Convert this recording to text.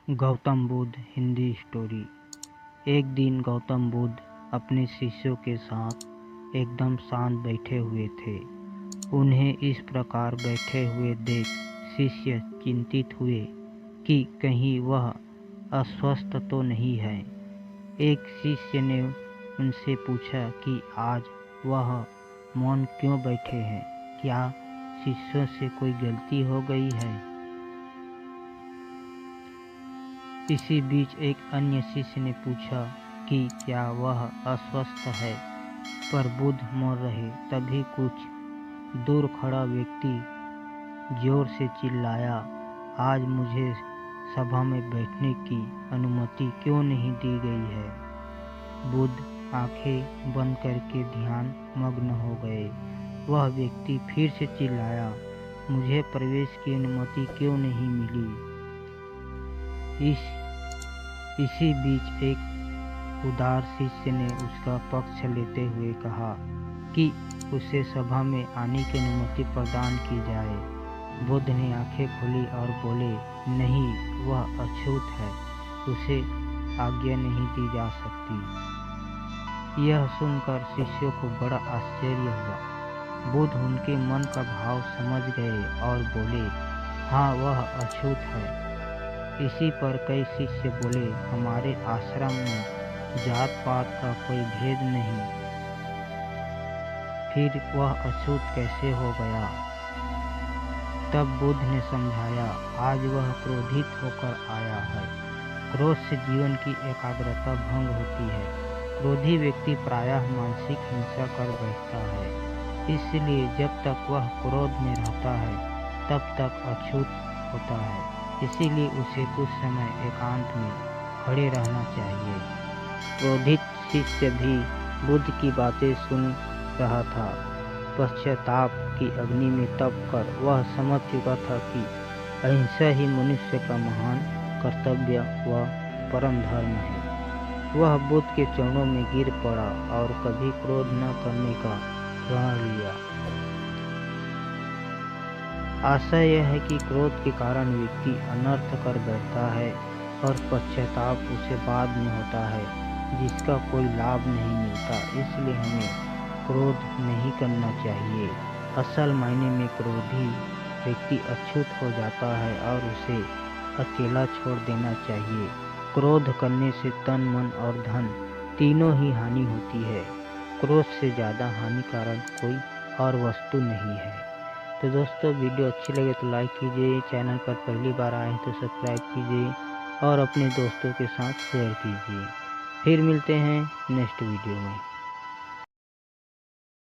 Gautam Buddha Hindi story. एक दिन गौतम बुद्ध अपने शिष्यों के साथ एकदम शांत बैठे हुए थे। उन्हें इस प्रकार बैठे हुए देख शिष्य चिंतित हुए कि कहीं वह अस्वस्थ तो नहीं है। एक शिष्य ने उनसे पूछा कि आज वह मौन क्यों बैठे हैं, क्या शिष्यों से कोई गलती हो गई है। इसी बीच एक अन्य शिष्य ने पूछा कि क्या वह अस्वस्थ है, पर बुद्ध मौन रहे। तभी कुछ दूर खड़ा व्यक्ति जोर से चिल्लाया, आज मुझे सभा में बैठने की अनुमति क्यों नहीं दी गई है। बुद्ध आंखें बंद करके ध्यान मग्न हो गए। वह व्यक्ति फिर से चिल्लाया, मुझे प्रवेश की अनुमति क्यों नहीं मिली। इसी बीच एक उदार शिष्य ने उसका पक्ष लेते हुए कहा कि उसे सभा में आने की अनुमति प्रदान की जाए। बुद्ध ने आंखें खोली और बोले, नहीं, वह अछूत है, उसे आज्ञा नहीं दी जा सकती। यह सुनकर शिष्यों को बड़ा आश्चर्य हुआ। बुद्ध उनके मन का भाव समझ गए और बोले, हाँ, वह अछूत है। इसी पर कई शिष्य बोले, हमारे आश्रम में जात पात का कोई भेद नहीं, फिर वह अछूत कैसे हो गया। तब बुद्ध ने समझाया, आज वह क्रोधित होकर आया है। क्रोध से जीवन की एकाग्रता भंग होती है। क्रोधी व्यक्ति प्रायः मानसिक हिंसा कर बैठता है। इसलिए जब तक वह क्रोध में रहता है तब तक अछूत होता है। इसीलिए उसे कुछ समय एकांत में खड़े रहना चाहिए। क्रोधित शिष्य भी बुद्ध की बातें सुन रहा था। पश्चाताप की अग्नि में तप कर वह समझ चुका था कि अहिंसा ही मनुष्य का महान कर्तव्य व परम धर्म है। वह बुद्ध के चरणों में गिर पड़ा और कभी क्रोध न करने का प्रण लिया। आशा यह है कि क्रोध के कारण व्यक्ति अनर्थ कर बैठता है और पश्चाताप उसे बाद में होता है, जिसका कोई लाभ नहीं मिलता। इसलिए हमें क्रोध नहीं करना चाहिए। असल मायने में क्रोधी व्यक्ति अछूत हो जाता है और उसे अकेला छोड़ देना चाहिए। क्रोध करने से तन, मन और धन तीनों ही हानि होती है। क्रोध से ज़्यादा हानिकारक कोई और वस्तु नहीं है। तो दोस्तों, वीडियो अच्छी लगे तो लाइक कीजिए, चैनल पर पहली बार आए हैं तो सब्सक्राइब कीजिए और अपने दोस्तों के साथ शेयर कीजिए। फिर मिलते हैं नेक्स्ट वीडियो में।